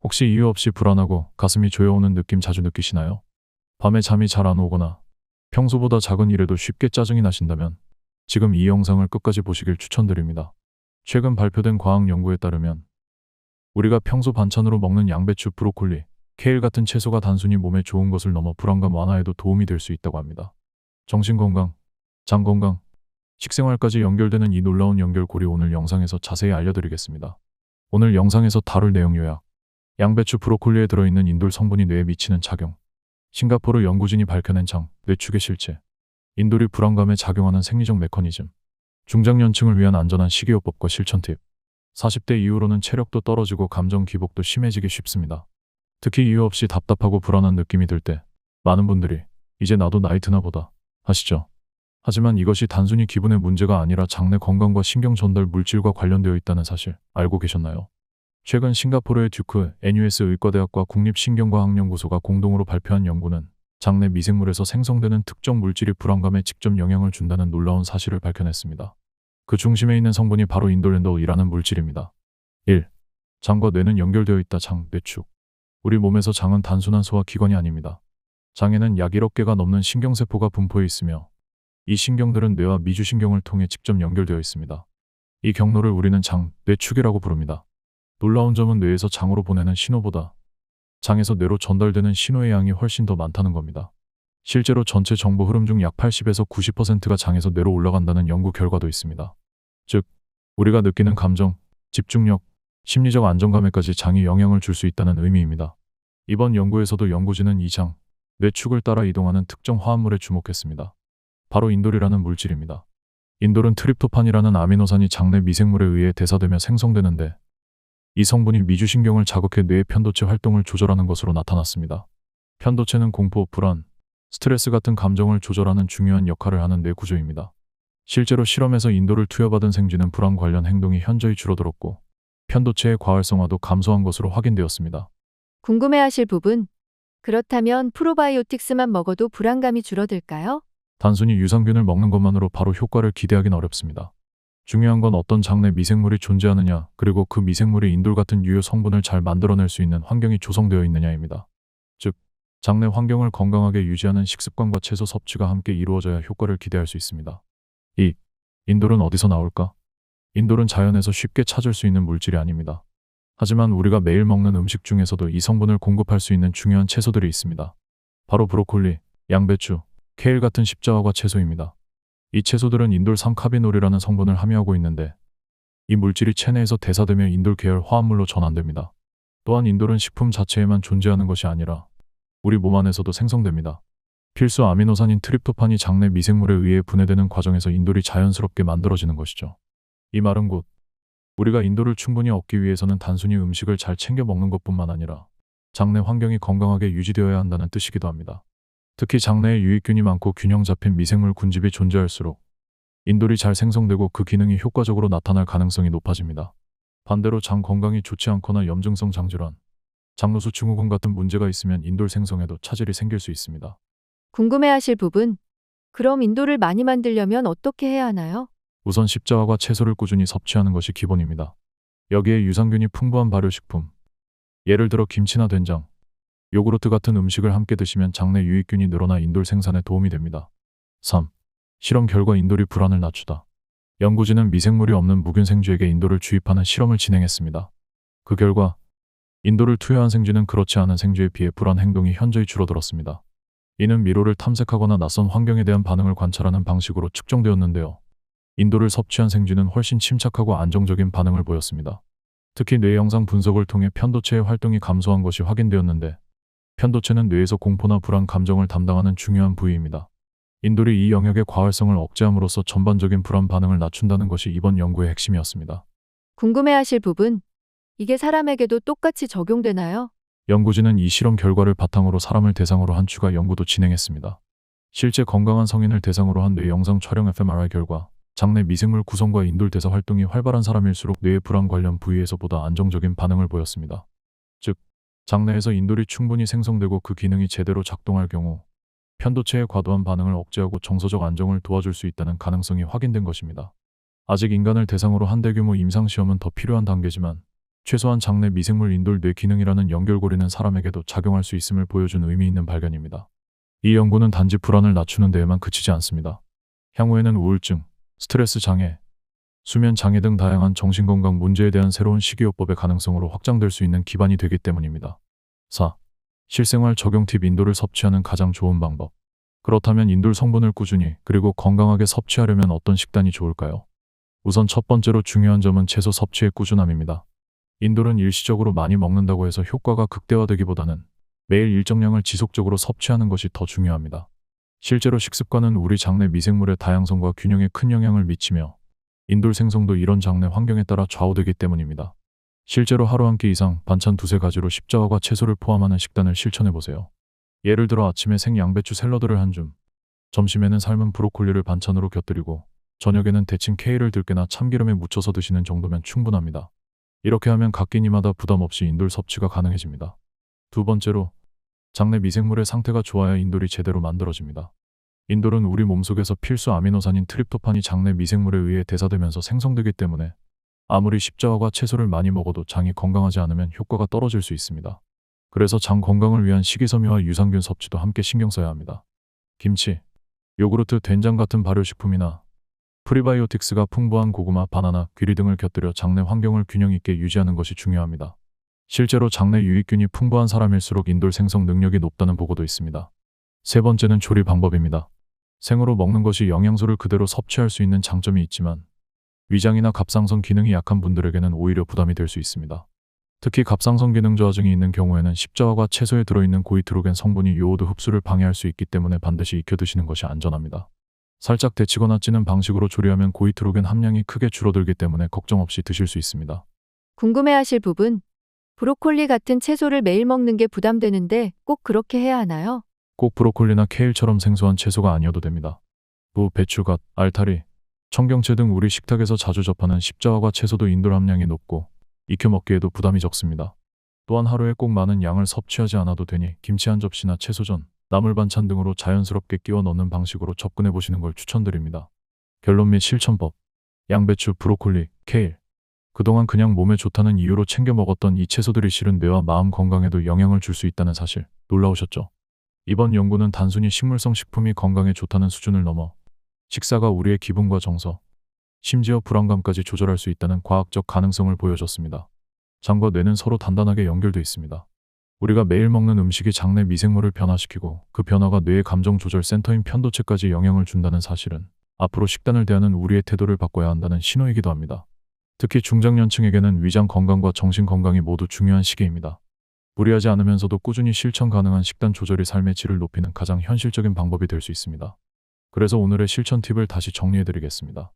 혹시 이유 없이 불안하고 가슴이 조여오는 느낌 자주 느끼시나요? 밤에 잠이 잘 안 오거나 평소보다 작은 일에도 쉽게 짜증이 나신다면 지금 이 영상을 끝까지 보시길 추천드립니다. 최근 발표된 과학 연구에 따르면 우리가 평소 반찬으로 먹는 양배추, 브로콜리, 케일 같은 채소가 단순히 몸에 좋은 것을 넘어 불안감 완화에도 도움이 될 수 있다고 합니다. 정신건강, 장건강, 식생활까지 연결되는 이 놀라운 연결고리 오늘 영상에서 자세히 알려드리겠습니다. 오늘 영상에서 다룰 내용 요약, 양배추, 브로콜리에 들어있는 인돌 성분이 뇌에 미치는 작용, 싱가포르 연구진이 밝혀낸 뇌축의 실체, 인돌이 불안감에 작용하는 생리적 메커니즘, 중장년층을 위한 안전한 식이요법과 실천 팁. 40대 이후로는 체력도 떨어지고 감정 기복도 심해지기 쉽습니다. 특히 이유 없이 답답하고 불안한 느낌이 들 때 많은 분들이 이제 나도 나이 드나 보다 하시죠. 하지만 이것이 단순히 기분의 문제가 아니라 장내 건강과 신경 전달 물질과 관련되어 있다는 사실 알고 계셨나요? 최근 싱가포르의 듀크 NUS 의과대학과 국립신경과학연구소가 공동으로 발표한 연구는 장내 미생물에서 생성되는 특정 물질이 불안감에 직접 영향을 준다는 놀라운 사실을 밝혀냈습니다. 그 중심에 있는 성분이 바로 인돌렌더이라는 물질입니다. 1. 장과 뇌는 연결되어 있다. 뇌축. 우리 몸에서 장은 단순한 소화 기관이 아닙니다. 장에는 약 1억 개가 넘는 신경세포가 분포해 있으며 이 신경들은 뇌와 미주신경을 통해 직접 연결되어 있습니다. 이 경로를 우리는 뇌축이라고 부릅니다. 놀라운 점은 뇌에서 장으로 보내는 신호보다 장에서 뇌로 전달되는 신호의 양이 훨씬 더 많다는 겁니다. 실제로 전체 정보 흐름 중 약 80에서 90%가 장에서 뇌로 올라간다는 연구 결과도 있습니다. 즉, 우리가 느끼는 감정, 집중력, 심리적 안정감에까지 장이 영향을 줄 수 있다는 의미입니다. 이번 연구에서도 연구진은 이 뇌축을 따라 이동하는 특정 화합물에 주목했습니다. 바로 인돌이라는 물질입니다. 인돌은 트립토판이라는 아미노산이 장내 미생물에 의해 대사되며 생성되는데 이 성분이 미주신경을 자극해 뇌의 편도체 활동을 조절하는 것으로 나타났습니다. 편도체는 공포, 불안, 스트레스 같은 감정을 조절하는 중요한 역할을 하는 뇌 구조입니다. 실제로 실험에서 인돌을 투여받은 생쥐는 불안 관련 행동이 현저히 줄어들었고 편도체의 과활성화도 감소한 것으로 확인되었습니다. 궁금해하실 부분? 그렇다면 프로바이오틱스만 먹어도 불안감이 줄어들까요? 단순히 유산균을 먹는 것만으로 바로 효과를 기대하기는 어렵습니다. 중요한 건 어떤 장내 미생물이 존재하느냐, 그리고 그 미생물이 인돌 같은 유효 성분을 잘 만들어낼 수 있는 환경이 조성되어 있느냐입니다. 즉, 장내 환경을 건강하게 유지하는 식습관과 채소 섭취가 함께 이루어져야 효과를 기대할 수 있습니다. 2. 인돌은 어디서 나올까? 인돌은 자연에서 쉽게 찾을 수 있는 물질이 아닙니다. 하지만 우리가 매일 먹는 음식 중에서도 이 성분을 공급할 수 있는 중요한 채소들이 있습니다. 바로 브로콜리, 양배추, 케일 같은 십자화과 채소입니다. 이 채소들은 인돌 3카비놀이라는 성분을 함유하고 있는데 이 물질이 체내에서 대사되며 인돌 계열 화합물로 전환됩니다. 또한 인돌은 식품 자체에만 존재하는 것이 아니라 우리 몸 안에서도 생성됩니다. 필수 아미노산인 트립토판이 장내 미생물에 의해 분해되는 과정에서 인돌이 자연스럽게 만들어지는 것이죠. 이 말은 곧 우리가 인돌을 충분히 얻기 위해서는 단순히 음식을 잘 챙겨 먹는 것뿐만 아니라 장내 환경이 건강하게 유지되어야 한다는 뜻이기도 합니다. 특히 장내에 유익균이 많고 균형 잡힌 미생물 군집이 존재할수록 인돌이 잘 생성되고 그 기능이 효과적으로 나타날 가능성이 높아집니다. 반대로 장 건강이 좋지 않거나 염증성 장질환, 장로수 증후군 같은 문제가 있으면 인돌 생성에도 차질이 생길 수 있습니다. 궁금해하실 부분? 그럼 인돌을 많이 만들려면 어떻게 해야 하나요? 우선 십자화과 채소를 꾸준히 섭취하는 것이 기본입니다. 여기에 유산균이 풍부한 발효식품, 예를 들어 김치나 된장, 요구르트 같은 음식을 함께 드시면 장내 유익균이 늘어나 인돌 생산에 도움이 됩니다. 3. 실험 결과 인돌이 불안을 낮추다. 연구진은 미생물이 없는 무균 생쥐에게 인돌을 주입하는 실험을 진행했습니다. 그 결과 인돌을 투여한 생쥐는 그렇지 않은 생쥐에 비해 불안 행동이 현저히 줄어들었습니다. 이는 미로를 탐색하거나 낯선 환경에 대한 반응을 관찰하는 방식으로 측정되었는데요. 인돌을 섭취한 생쥐는 훨씬 침착하고 안정적인 반응을 보였습니다. 특히 뇌 영상 분석을 통해 편도체의 활동이 감소한 것이 확인되었는데 편도체는 뇌에서 공포나 불안 감정을 담당하는 중요한 부위입니다. 인돌이 이 영역의 과활성을 억제함으로써 전반적인 불안 반응을 낮춘다는 것이 이번 연구의 핵심이었습니다. 궁금해하실 부분? 이게 사람에게도 똑같이 적용되나요? 연구진은 이 실험 결과를 바탕으로 사람을 대상으로 한 추가 연구도 진행했습니다. 실제 건강한 성인을 대상으로 한 뇌 영상 촬영 fMRI 결과 장내 미생물 구성과 인돌 대사 활동이 활발한 사람일수록 뇌의 불안 관련 부위에서보다 안정적인 반응을 보였습니다. 즉, 장내에서 인돌이 충분히 생성되고 그 기능이 제대로 작동할 경우 편도체의 과도한 반응을 억제하고 정서적 안정을 도와줄 수 있다는 가능성이 확인된 것입니다. 아직 인간을 대상으로 한 대규모 임상시험은 더 필요한 단계지만 최소한 장내 미생물 인돌 뇌 기능이라는 연결고리는 사람에게도 작용할 수 있음을 보여준 의미 있는 발견입니다. 이 연구는 단지 불안을 낮추는 데에만 그치지 않습니다. 향후에는 우울증, 스트레스 장애, 수면 장애 등 다양한 정신건강 문제에 대한 새로운 식이요법의 가능성으로 확장될 수 있는 기반이 되기 때문입니다. 4. 실생활 적용 팁. 인돌을 섭취하는 가장 좋은 방법. 그렇다면 인돌 성분을 꾸준히 그리고 건강하게 섭취하려면 어떤 식단이 좋을까요? 우선 첫 번째로 중요한 점은 채소 섭취의 꾸준함입니다. 인돌은 일시적으로 많이 먹는다고 해서 효과가 극대화되기보다는 매일 일정량을 지속적으로 섭취하는 것이 더 중요합니다. 실제로 식습관은 우리 장내 미생물의 다양성과 균형에 큰 영향을 미치며 인돌 생성도 이런 장내 환경에 따라 좌우되기 때문입니다. 실제로 하루 한 끼 이상 반찬 두세 가지로 십자화과 채소를 포함하는 식단을 실천해보세요. 예를 들어 아침에 생양배추 샐러드를 한 줌, 점심에는 삶은 브로콜리를 반찬으로 곁들이고 저녁에는 데친 케일을 들깨나 참기름에 묻혀서 드시는 정도면 충분합니다. 이렇게 하면 각 끼니마다 부담 없이 인돌 섭취가 가능해집니다. 두 번째로, 장내 미생물의 상태가 좋아야 인돌이 제대로 만들어집니다. 인돌은 우리 몸속에서 필수 아미노산인 트립토판이 장내 미생물에 의해 대사되면서 생성되기 때문에 아무리 십자화과 채소를 많이 먹어도 장이 건강하지 않으면 효과가 떨어질 수 있습니다. 그래서 장 건강을 위한 식이섬유와 유산균 섭취도 함께 신경 써야 합니다. 김치, 요구르트, 된장 같은 발효식품이나 프리바이오틱스가 풍부한 고구마, 바나나, 귀리 등을 곁들여 장내 환경을 균형 있게 유지하는 것이 중요합니다. 실제로 장내 유익균이 풍부한 사람일수록 인돌 생성 능력이 높다는 보고도 있습니다. 세 번째는 조리 방법입니다. 생으로 먹는 것이 영양소를 그대로 섭취할 수 있는 장점이 있지만 위장이나 갑상선 기능이 약한 분들에게는 오히려 부담이 될 수 있습니다. 특히 갑상선 기능 저하증이 있는 경우에는 십자화과 채소에 들어있는 고이트로겐 성분이 요오드 흡수를 방해할 수 있기 때문에 반드시 익혀 드시는 것이 안전합니다. 살짝 데치거나 찌는 방식으로 조리하면 고이트로겐 함량이 크게 줄어들기 때문에 걱정 없이 드실 수 있습니다. 궁금해하실 부분. 브로콜리 같은 채소를 매일 먹는 게 부담되는데 꼭 그렇게 해야 하나요? 꼭 브로콜리나 케일처럼 생소한 채소가 아니어도 됩니다. 무, 배추, 갓, 알타리, 청경채 등 우리 식탁에서 자주 접하는 십자화과 채소도 인돌 함량이 높고 익혀 먹기에도 부담이 적습니다. 또한 하루에 꼭 많은 양을 섭취하지 않아도 되니 김치 한 접시나 채소전, 나물 반찬 등으로 자연스럽게 끼워 넣는 방식으로 접근해 보시는 걸 추천드립니다. 결론 및 실천법. 양배추, 브로콜리, 케일. 그동안 그냥 몸에 좋다는 이유로 챙겨 먹었던 이 채소들이 실은 뇌와 마음 건강에도 영향을 줄 수 있다는 사실 놀라우셨죠? 이번 연구는 단순히 식물성 식품이 건강에 좋다는 수준을 넘어 식사가 우리의 기분과 정서, 심지어 불안감까지 조절할 수 있다는 과학적 가능성을 보여줬습니다. 장과 뇌는 서로 단단하게 연결돼 있습니다. 우리가 매일 먹는 음식이 장내 미생물을 변화시키고 그 변화가 뇌의 감정 조절 센터인 편도체까지 영향을 준다는 사실은 앞으로 식단을 대하는 우리의 태도를 바꿔야 한다는 신호이기도 합니다. 특히 중장년층에게는 위장 건강과 정신 건강이 모두 중요한 시기입니다. 무리하지 않으면서도 꾸준히 실천 가능한 식단 조절이 삶의 질을 높이는 가장 현실적인 방법이 될 수 있습니다. 그래서 오늘의 실천 팁을 다시 정리해드리겠습니다.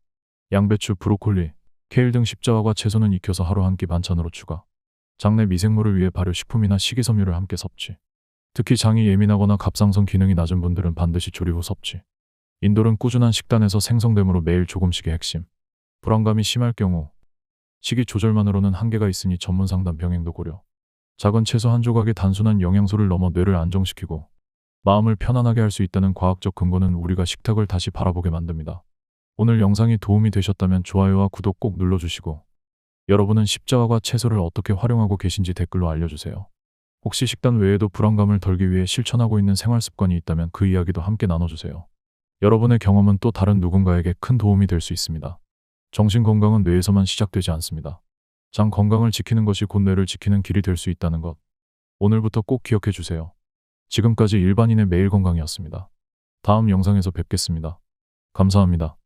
양배추, 브로콜리, 케일 등 십자화과 채소는 익혀서 하루 한 끼 반찬으로 추가. 장내 미생물을 위해 발효식품이나 식이섬유를 함께 섭취. 특히 장이 예민하거나 갑상선 기능이 낮은 분들은 반드시 조리 후 섭취. 인돌은 꾸준한 식단에서 생성되므로 매일 조금씩의 핵심. 불안감이 심할 경우 식이 조절만으로는 한계가 있으니 전문 상담 병행도 고려. 작은 채소 한 조각이 단순한 영양소를 넘어 뇌를 안정시키고 마음을 편안하게 할 수 있다는 과학적 근거는 우리가 식탁을 다시 바라보게 만듭니다. 오늘 영상이 도움이 되셨다면 좋아요와 구독 꼭 눌러주시고 여러분은 십자화과 채소를 어떻게 활용하고 계신지 댓글로 알려주세요. 혹시 식단 외에도 불안감을 덜기 위해 실천하고 있는 생활 습관이 있다면 그 이야기도 함께 나눠주세요. 여러분의 경험은 또 다른 누군가에게 큰 도움이 될 수 있습니다. 정신 건강은 뇌에서만 시작되지 않습니다. 장 건강을 지키는 것이 곧 뇌를 지키는 길이 될 수 있다는 것. 오늘부터 꼭 기억해 주세요. 지금까지 일반인의 매일 건강이었습니다. 다음 영상에서 뵙겠습니다. 감사합니다.